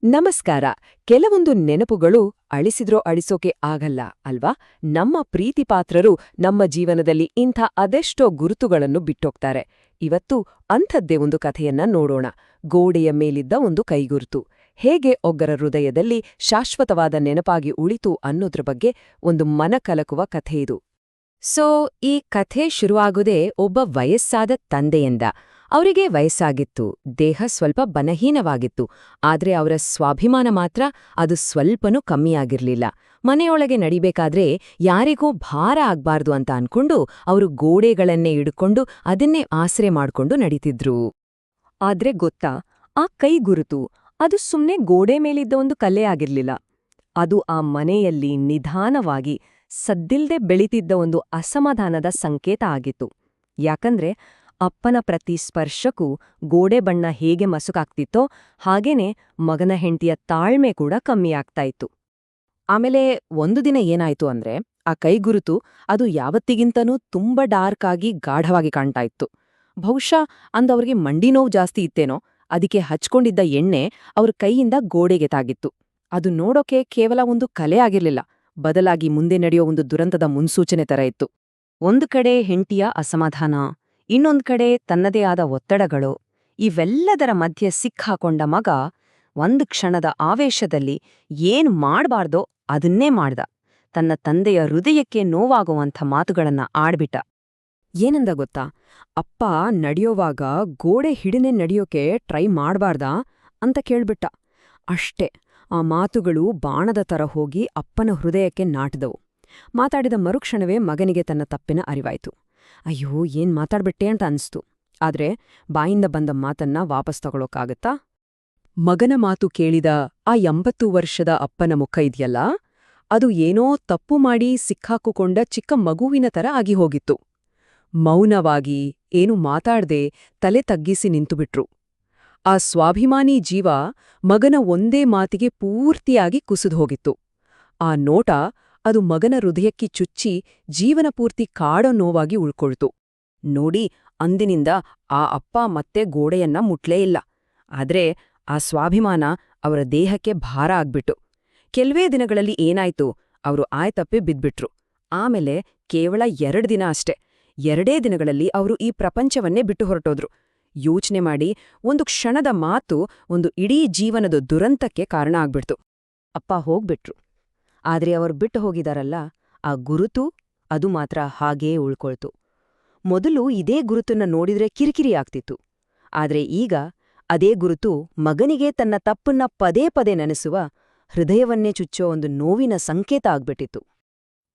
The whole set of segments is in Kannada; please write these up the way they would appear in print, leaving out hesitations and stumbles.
ನಮಸ್ಕಾರ. ಕೆಲವೊಂದು ನೆನಪುಗಳು ಅಳಿಸಿದ್ರೋ ಅಳಿಸೋಕೆ ಆಗಲ್ಲ ಅಲ್ವಾ? ನಮ್ಮ ಪ್ರೀತಿಪಾತ್ರರು ನಮ್ಮ ಜೀವನದಲ್ಲಿ ಇಂಥ ಅದೆಷ್ಟೋ ಗುರುತುಗಳನ್ನು ಬಿಟ್ಟೋಗ್ತಾರೆ. ಇವತ್ತು ಅಂಥದ್ದೇ ಒಂದು ಕಥೆಯನ್ನ ನೋಡೋಣ. ಗೋಡೆಯ ಮೇಲಿದ್ದ ಒಂದು ಕೈಗುರುತು ಹೇಗೆ ಒಗ್ಗರ ಹೃದಯದಲ್ಲಿ ಶಾಶ್ವತವಾದ ನೆನಪಾಗಿ ಉಳಿತು ಅನ್ನೋದ್ರ ಬಗ್ಗೆ ಒಂದು ಮನಕಲಕುವ ಕಥೆಯಿದು. ಈ ಕಥೆ ಶುರುವಾಗುವುದೇ ಒಬ್ಬ ವಯಸ್ಸಾದ ತಂದೆಯಿಂದ. ಅವರಿಗೆ ವಯಸ್ಸಾಗಿತ್ತು, ದೇಹ ಸ್ವಲ್ಪ ಬಲಹೀನವಾಗಿತ್ತು, ಆದ್ರೆ ಅವರ ಸ್ವಾಭಿಮಾನ ಮಾತ್ರ ಅದು ಸ್ವಲ್ಪನೂ ಕಮ್ಮಿಯಾಗಿರ್ಲಿಲ್ಲ. ಮನೆಯೊಳಗೆ ನಡಿಬೇಕಾದ್ರೆ ಯಾರಿಗೂ ಭಾರ ಆಗ್ಬಾರ್ದು ಅಂತ ಅನ್ಕೊಂಡು ಅವರು ಗೋಡೆಗಳನ್ನೇ ಹಿಡ್ಕೊಂಡು ಅದನ್ನೇ ಆಸರೆ ಮಾಡ್ಕೊಂಡು ನಡೀತಿದ್ರು. ಆದ್ರೆ ಗೊತ್ತಾ, ಆ ಕೈಗುರುತು ಅದು ಸುಮ್ನೆ ಗೋಡೆ ಮೇಲಿದ್ದ ಒಂದು ಕಲೆ ಆಗಿರ್ಲಿಲ್ಲ. ಅದು ಆ ಮನೆಯಲ್ಲಿ ನಿಧಾನವಾಗಿ ಸದ್ದಿಲ್ದೆ ಬೆಳೀತಿದ್ದ ಒಂದು ಅಸಮಾಧಾನದ ಸಂಕೇತ ಆಗಿತ್ತು. ಯಾಕಂದ್ರೆ ಅಪ್ಪನ ಪ್ರತಿ ಸ್ಪರ್ಶಕ್ಕೂ ಗೋಡೆ ಬಣ್ಣ ಹೇಗೆ ಮಸುಕಾಗ್ತಿತ್ತೋ ಹಾಗೇನೆ ಮಗನ ಹೆಂಡತಿಯ ತಾಳ್ಮೆ ಕೂಡ ಕಮ್ಮಿಯಾಗ್ತಾ ಇತ್ತು. ಆಮೇಲೆ ಒಂದು ದಿನ ಏನಾಯ್ತು ಅಂದ್ರೆ, ಆ ಕೈಗುರುತು ಅದು ಯಾವತ್ತಿಗಿಂತನೂ ತುಂಬಾ ಡಾರ್ಕ್ ಆಗಿ ಗಾಢವಾಗಿ ಕಾಣ್ತಾ ಇತ್ತು. ಬಹುಶಃ ಅಂದವ್ರಿಗೆ ಮಂಡಿ ನೋವು ಜಾಸ್ತಿ ಇತ್ತೇನೋ, ಅದಕ್ಕೆ ಹಚ್ಕೊಂಡಿದ್ದ ಎಣ್ಣೆ ಅವ್ರ ಕೈಯಿಂದ ಗೋಡೆಗೆ ತಾಗಿತ್ತು. ಅದು ನೋಡೋಕೆ ಕೇವಲ ಒಂದು ಕಲೆ ಆಗಿರ್ಲಿಲ್ಲ, ಬದಲಾಗಿ ಮುಂದೆ ನಡೆಯೋ ಒಂದು ದುರಂತದ ಮುನ್ಸೂಚನೆ ತರ ಇತ್ತು. ಒಂದು ಕಡೆ ಹೆಂಡತಿಯ ಅಸಮಾಧಾನ, ಇನ್ನೊಂದ್ ಕಡೆ ತನ್ನದೇ ಆದ ಒತ್ತಡಗಳು, ಇವೆಲ್ಲದರ ಮಧ್ಯೆ ಸಿಕ್ಕಾಕೊಂಡ ಮಗ ಒಂದು ಕ್ಷಣದ ಆವೇಶದಲ್ಲಿ ಏನ್ ಮಾಡ್ಬಾರ್ದೋ ಅದನ್ನೇ ಮಾಡ್ದ. ತನ್ನ ತಂದೆಯ ಹೃದಯಕ್ಕೆ ನೋವಾಗುವಂಥ ಮಾತುಗಳನ್ನ ಆಡ್ಬಿಟ್ಟ. ಏನಂದ ಗೊತ್ತಾ? ಅಪ್ಪ ನಡೆಯೋವಾಗ ಗೋಡೆ ಹಿಡಿನೆ ನಡೆಯೋಕೆ ಟ್ರೈ ಮಾಡ್ಬಾರ್ದಾ ಅಂತ ಕೇಳ್ಬಿಟ್ಟ. ಅಷ್ಟೇ, ಆ ಮಾತುಗಳು ಬಾಣದ ತರ ಹೋಗಿ ಅಪ್ಪನ ಹೃದಯಕ್ಕೆ ನಾಟಿದವು. ಮಾತಾಡಿದ ಮರುಕ್ಷಣವೇ ಮಗನಿಗೆ ತನ್ನ ತಪ್ಪಿನ ಅರಿವಾಯ್ತು. ಅಯ್ಯೋ, ಏನ್ ಮಾತಾಡ್ಬಿಟ್ಟೆ ಅಂತ ಅನ್ಸ್ತು. ಆದ್ರೆ ಬಾಯಿಂದ ಬಂದ ಮಾತನ್ನ ವಾಪಸ್ ತಗೊಳೋಕ್ಕಾಗತ್ತಾ? ಮಗನ ಮಾತು ಕೇಳಿದ ಆ 80 ವರ್ಷದ ಅಪ್ಪನ ಮುಖ ಇದೆಯಲ್ಲ, ಅದು ಏನೋ ತಪ್ಪು ಮಾಡಿ ಸಿಕ್ಕಾಕುಕೊಂಡ ಚಿಕ್ಕ ಮಗುವಿನ ತರ ಆಗಿ ಹೋಗಿತ್ತು. ಮೌನವಾಗಿ ಏನು ಮಾತಾಡ್ದೆ ತಲೆ ತಗ್ಗಿಸಿ ನಿಂತುಬಿಟ್ರು. ಆ ಸ್ವಾಭಿಮಾನಿ ಜೀವ ಮಗನ ಒಂದೇ ಮಾತಿಗೆ ಪೂರ್ತಿಯಾಗಿ ಕುಸಿದುಹೋಗಿತ್ತು. ಆ ನೋಟ ಅದು ಮಗನ ಹೃದಯಕ್ಕೆ ಚುಚ್ಚಿ ಜೀವನ ಪೂರ್ತಿ ಕಾಡೋ ನೋವಾಗಿ ಉಳ್ಕೊಳ್ತು. ನೋಡಿ, ಅಂದಿನಿಂದ ಆ ಅಪ್ಪ ಮತ್ತೆ ಗೋಡೆಯನ್ನ ಮುಟ್ಲೇ ಇಲ್ಲ. ಆದ್ರೆ ಆ ಸ್ವಾಭಿಮಾನ ಅವರ ದೇಹಕ್ಕೆ ಭಾರ ಆಗ್ಬಿಟ್ಟು. ಕೆಲವೇ ದಿನಗಳಲ್ಲಿ ಏನಾಯ್ತು, ಅವರು ಆಯ್ತಪ್ಪಿ ಬಿದ್ಬಿಟ್ರು. ಆಮೇಲೆ ಕೇವಲ 2 ದಿನ ಅಷ್ಟೆ, 2 ದಿನಗಳಲ್ಲಿ ಅವರು ಈ ಪ್ರಪಂಚವನ್ನೇ ಬಿಟ್ಟು ಹೊರಟೋದ್ರು. ಯೋಚನೆ ಮಾಡಿ, ಒಂದು ಕ್ಷಣದ ಮಾತು ಒಂದು ಇಡೀ ಜೀವನದ ದುರಂತಕ್ಕೆ ಕಾರಣ ಆಗ್ಬಿಡ್ತು. ಅಪ್ಪ ಹೋಗ್ಬಿಟ್ರು, ಆದ್ರೆ ಅವರು ಬಿಟ್ಟು ಹೋಗಿದಾರಲ್ಲ, ಆ ಗುರುತು ಅದು ಮಾತ್ರ ಹಾಗೇ ಉಳ್ಕೊಳ್ತು. ಮೊದಲು ಇದೇ ಗುರುತನ್ನ ನೋಡಿದ್ರೆ ಕಿರಿಕಿರಿ ಆಗ್ತಿತ್ತು, ಆದ್ರೆ ಈಗ ಅದೇ ಗುರುತು ಮಗನಿಗೆ ತನ್ನ ತಪ್ಪನ್ನ ಪದೇ ಪದೇ ನೆನೆಸುವ, ಹೃದಯವನ್ನೇ ಚುಚ್ಚೋ ಒಂದು ನೋವಿನ ಸಂಕೇತ ಆಗ್ಬಿಟ್ಟಿತ್ತು.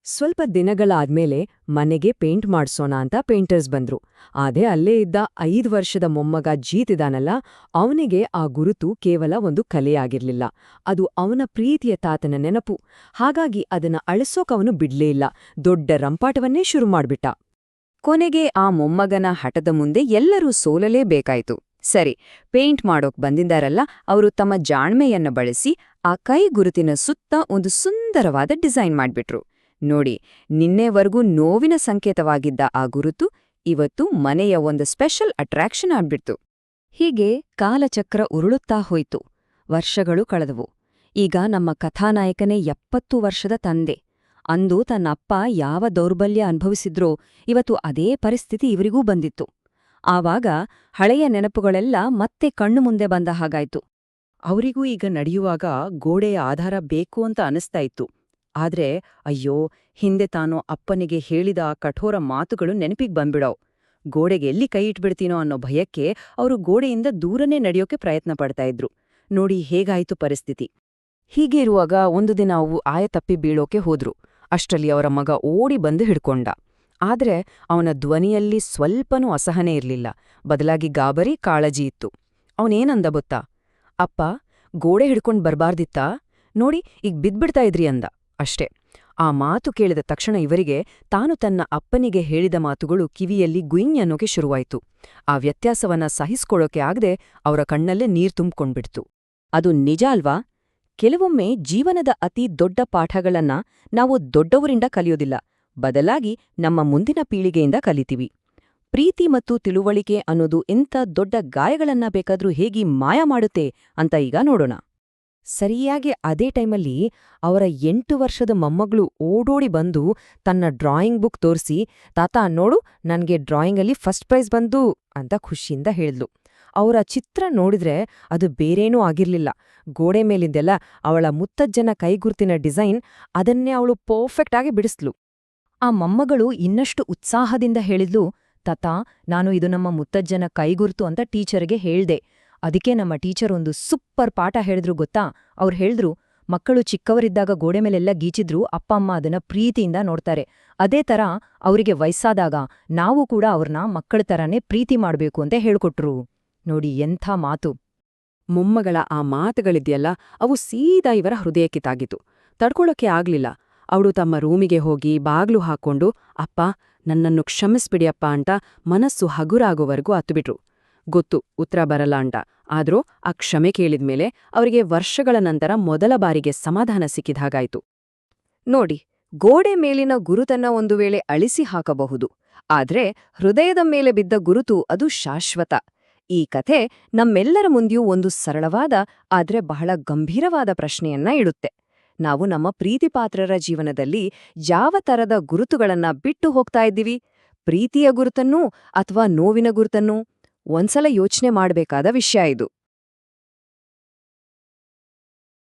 ಸ್ವಲ್ಪ ದಿನಗಳಾದ್ಮೇಲೆ ಮನೆಗೆ ಪೇಂಟ್ ಮಾಡ್ಸೋಣ ಅಂತ ಪೇಂಟರ್ಸ್ ಬಂದ್ರು. ಆದ್ರೆ ಅಲ್ಲೇ ಇದ್ದ 5 ವರ್ಷದ ಮೊಮ್ಮಗ ಜೀತಿದಾನಲ್ಲ, ಅವನಿಗೆ ಆ ಗುರುತು ಕೇವಲ ಒಂದು ಕಲೆಯಾಗಿರ್ಲಿಲ್ಲ, ಅದು ಅವನ ಪ್ರೀತಿಯ ತಾತನ ನೆನಪು. ಹಾಗಾಗಿ ಅದನ್ನ ಅಳಿಸೋಕವನು ಬಿಡ್ಲೇ ಇಲ್ಲ, ದೊಡ್ಡ ರಂಪಾಟವನ್ನೇ ಶುರು ಮಾಡ್ಬಿಟ್ಟ. ಕೊನೆಗೆ ಆ ಮೊಮ್ಮಗನ ಹಠದ ಮುಂದೆ ಎಲ್ಲರೂ ಸೋಲಲೇಬೇಕಾಯ್ತು. ಸರಿ, ಪೇಂಟ್ ಮಾಡೋಕ್ ಬಂದಿದ್ದಾರಲ್ಲ, ಅವರು ತಮ್ಮ ಜಾಣ್ಮೆಯನ್ನ ಬಳಸಿ ಆ ಕೈ ಗುರುತಿನ ಸುತ್ತ ಒಂದು ಸುಂದರವಾದ ಡಿಸೈನ್ ಮಾಡ್ಬಿಟ್ರು. ನೋಡಿ, ನಿನ್ನೆವರೆಗೂ ನೋವಿನ ಸಂಕೇತವಾಗಿದ್ದ ಆ ಗುರುತು ಇವತ್ತು ಮನೆಯ ಒಂದು ಸ್ಪೆಷಲ್ ಅಟ್ರಾಕ್ಷನ್ ಆಗ್ಬಿಡ್ತು. ಹೀಗೆ ಕಾಲಚಕ್ರ ಉರುಳುತ್ತಾ ಹೋಯ್ತು. ವರ್ಷಗಳು ಕಳೆದವು. ಈಗ ನಮ್ಮ ಕಥಾನಾಯಕನೇ 70 ವರ್ಷದ ತಂದೆ. ಅಂದು ತನ್ನ ಅಪ್ಪ ಯಾವ ದೌರ್ಬಲ್ಯ ಅನುಭವಿಸಿದ್ರೋ ಇವತ್ತು ಅದೇ ಪರಿಸ್ಥಿತಿ ಇವರಿಗೂ ಬಂದಿತ್ತು. ಆವಾಗ ಹಳೆಯ ನೆನಪುಗಳೆಲ್ಲ ಮತ್ತೆ ಕಣ್ಣು ಮುಂದೆ ಬಂದ ಹಾಗಾಯ್ತು. ಅವರಿಗೂ ಈಗ ನಡೆಯುವಾಗ ಗೋಡೆಯ ಆಧಾರ ಬೇಕು ಅಂತ ಅನಿಸ್ತಾ ಇತ್ತು. ಆದ್ರೆ ಅಯ್ಯೋ, ಹಿಂದೆ ತಾನು ಅಪ್ಪನಿಗೆ ಹೇಳಿದ ಆ ಕಠೋರ ಮಾತುಗಳು ನೆನಪಿಗ್ ಬಂದ್ಬಿಡವ್. ಗೋಡೆಗೆ ಎಲ್ಲಿ ಕೈ ಇಟ್ಬಿಡ್ತೀನೋ ಅನ್ನೋ ಭಯಕ್ಕೆ ಅವರು ಗೋಡೆಯಿಂದ ದೂರನೇ ನಡೆಯೋಕೆ ಪ್ರಯತ್ನ ಪಡ್ತಾ ಇದ್ರು. ನೋಡಿ ಹೇಗಾಯ್ತು ಪರಿಸ್ಥಿತಿ. ಹೀಗೆ ಇರುವಾಗ ಒಂದು ದಿನ ಅವು ಆಯತಪ್ಪಿ ಬೀಳೋಕೆ ಹೋದ್ರು. ಅಷ್ಟರಲ್ಲಿ ಅವರ ಮಗ ಓಡಿ ಬಂದು ಹಿಡ್ಕೊಂಡ. ಆದ್ರೆ ಅವನ ಧ್ವನಿಯಲ್ಲಿ ಸ್ವಲ್ಪನೂ ಅಸಹನೆ ಇರ್ಲಿಲ್ಲ, ಬದಲಾಗಿ ಗಾಬರಿ ಕಾಳಜಿ ಇತ್ತು. ಅವನೇನಂದ ಗೊತ್ತಾ? ಅಪ್ಪ, ಗೋಡೆ ಹಿಡ್ಕೊಂಡ್ ಬರ್ಬಾರ್ದಿತ್ತಾ? ನೋಡಿ, ಈಗ ಬಿದ್ಬಿಡ್ತಾ ಇದ್ರಿ ಅಂದ. ಅಷ್ಟೇ, ಆ ಮಾತು ಕೇಳಿದ ತಕ್ಷಣ ಇವರಿಗೆ ತಾನು ತನ್ನ ಅಪ್ಪನಿಗೆ ಹೇಳಿದ ಮಾತುಗಳು ಕಿವಿಯಲ್ಲಿ ಗುಯಿಂಗ್ ಅನ್ನೋಕೆ ಶುರುವಾಯ್ತು. ಆ ವ್ಯತ್ಯಾಸವನ್ನ ಸಹಿಸ್ಕೊಳ್ಳೋಕೆ ಆಗದೆ ಅವರ ಕಣ್ಣಲ್ಲೇ ನೀರ್ ತುಂಬ್ಕೊಂಡ್ಬಿಡ್ತು. ಅದು ನಿಜ ಅಲ್ವಾ? ಕೆಲವೊಮ್ಮೆ ಜೀವನದ ಅತಿ ದೊಡ್ಡ ಪಾಠಗಳನ್ನ ನಾವು ದೊಡ್ಡವರಿಂದ ಕಲಿಯೋದಿಲ್ಲ, ಬದಲಾಗಿ ನಮ್ಮ ಮುಂದಿನ ಪೀಳಿಗೆಯಿಂದ ಕಲಿತೀವಿ. ಪ್ರೀತಿ ಮತ್ತು ತಿಳುವಳಿಕೆ ಅನ್ನೋದು ಎಂಥ ದೊಡ್ಡ ಗಾಯಗಳನ್ನ ಬೇಕಾದ್ರೂ ಹೇಗೆ ಮಾಯ ಮಾಡುತ್ತೆ ಅಂತ ಈಗ ನೋಡೋಣ. ಸರಿಯಾಗಿ ಅದೇ ಟೈಮಲ್ಲಿ ಅವರ 8 ವರ್ಷದ ಮೊಮ್ಮಗಳು ಓಡೋಡಿ ಬಂದು ತನ್ನ ಡ್ರಾಯಿಂಗ್ ಬುಕ್ ತೋರಿಸಿ, ತಾತ ನೋಡು, ನನ್ಗೆ ಡ್ರಾಯಿಂಗಲ್ಲಿ ಫಸ್ಟ್ ಪ್ರೈಸ್ ಬಂತು ಅಂತ ಖುಷಿಯಿಂದ ಹೇಳಿದ್ಲು. ಅವರ ಚಿತ್ರ ನೋಡಿದ್ರೆ ಅದು ಬೇರೇನೂ ಆಗಿರ್ಲಿಲ್ಲ. ಗೋಡೆ ಮೇಲಿಂದೆಲ್ಲ ಅವಳ ಮುತ್ತಜ್ಜನ ಕೈಗುರ್ತಿನ ಡಿಸೈನ್, ಅದನ್ನೇ ಅವಳು ಪರ್ಫೆಕ್ಟ್ ಆಗಿ ಬಿಡಿಸ್ಲು. ಆ ಮೊಮ್ಮಗಳು ಇನ್ನಷ್ಟು ಉತ್ಸಾಹದಿಂದ ಹೇಳಿದ್ಲು, ತಾತ, ನಾನು ಇದು ನಮ್ಮ ಮುತ್ತಜ್ಜನ ಕೈಗುರ್ತು ಅಂತ ಟೀಚರ್ಗೆ ಹೇಳ್ದೆ. ಅದಕ್ಕೆ ನಮ್ಮ ಟೀಚರ್ ಒಂದು ಸೂಪರ್ ಪಾಠ ಹೇಳಿದ್ರು ಗೊತ್ತಾ? ಅವ್ರು ಹೇಳಿದ್ರು, ಮಕ್ಕಳು ಚಿಕ್ಕವರಿದ್ದಾಗ ಗೋಡೆ ಮೇಲೆಲ್ಲ ಗೀಚಿದ್ರು ಅಪ್ಪ ಅಮ್ಮ ಅದನ್ನ ಪ್ರೀತಿಯಿಂದ ನೋಡ್ತಾರೆ. ಅದೇ ತರ ಅವರಿಗೆ ವಯಸ್ಸಾದಾಗ ನಾವು ಕೂಡ ಅವ್ರನ್ನ ಮಕ್ಕಳ ತರಾನೇ ಪ್ರೀತಿ ಮಾಡ್ಬೇಕು ಅಂತ ಹೇಳ್ಕೊಟ್ರು. ನೋಡಿ ಎಂಥ ಮಾತು. ಮೊಮ್ಮಗಳ ಆ ಮಾತುಗಳಿದ್ಯಲ್ಲ, ಅವು ಸೀದಾ ಇವರ ಹೃದಯಕ್ಕೆ ತಾಗಿತು. ತಡ್ಕೊಳ್ಳೋಕೆ ಆಗ್ಲಿಲ್ಲ. ಅವಳು ತಮ್ಮ ರೂಮಿಗೆ ಹೋಗಿ ಬಾಗ್ಲು ಹಾಕೊಂಡು, ಅಪ್ಪ, ನನ್ನನ್ನು ಕ್ಷಮಿಸ್ಬಿಡಿಯಪ್ಪ ಅಂತ ಮನಸ್ಸು ಹಗುರಾಗೋವರೆಗೂ ಅತ್ತುಬಿಟ್ರು. ಗೊತ್ತು, ಉತ್ತರ ಬರಲ್ಲ ಅಂತ. ಆದ್ರೂ ಆ ಕ್ಷಮೆ ಕೇಳಿದ್ಮೇಲೆ ಅವರಿಗೆ ವರ್ಷಗಳ ನಂತರ ಮೊದಲ ಬಾರಿಗೆ ಸಮಾಧಾನ ಸಿಕ್ಕಿದ ಹಾಗಾಯ್ತು. ನೋಡಿ, ಗೋಡೆ ಮೇಲಿನ ಗುರುತನ್ನ ಒಂದು ವೇಳೆ ಅಳಿಸಿ ಹಾಕಬಹುದು, ಆದ್ರೆ ಹೃದಯದ ಮೇಲೆ ಬಿದ್ದ ಗುರುತು ಅದು ಶಾಶ್ವತ. ಈ ಕಥೆ ನಮ್ಮೆಲ್ಲರ ಮುಂದೆಯೂ ಒಂದು ಸರಳವಾದ ಆದ್ರೆ ಬಹಳ ಗಂಭೀರವಾದ ಪ್ರಶ್ನೆಯನ್ನ ಇಡುತ್ತೆ. ನಾವು ನಮ್ಮ ಪ್ರೀತಿಪಾತ್ರರ ಜೀವನದಲ್ಲಿ ಯಾವ ತರದ ಗುರುತುಗಳನ್ನ ಬಿಟ್ಟು ಹೋಗ್ತಾ ಇದ್ದೀವಿ? ಪ್ರೀತಿಯ ಗುರುತನ್ನೂ ಅಥವಾ ನೋವಿನ ಗುರುತನ್ನೂ? ಒಂದ್ಸಲ ಯೋಚನೆ ಮಾಡ್ಬೇಕಾದ ವಿಷಯ ಇದು.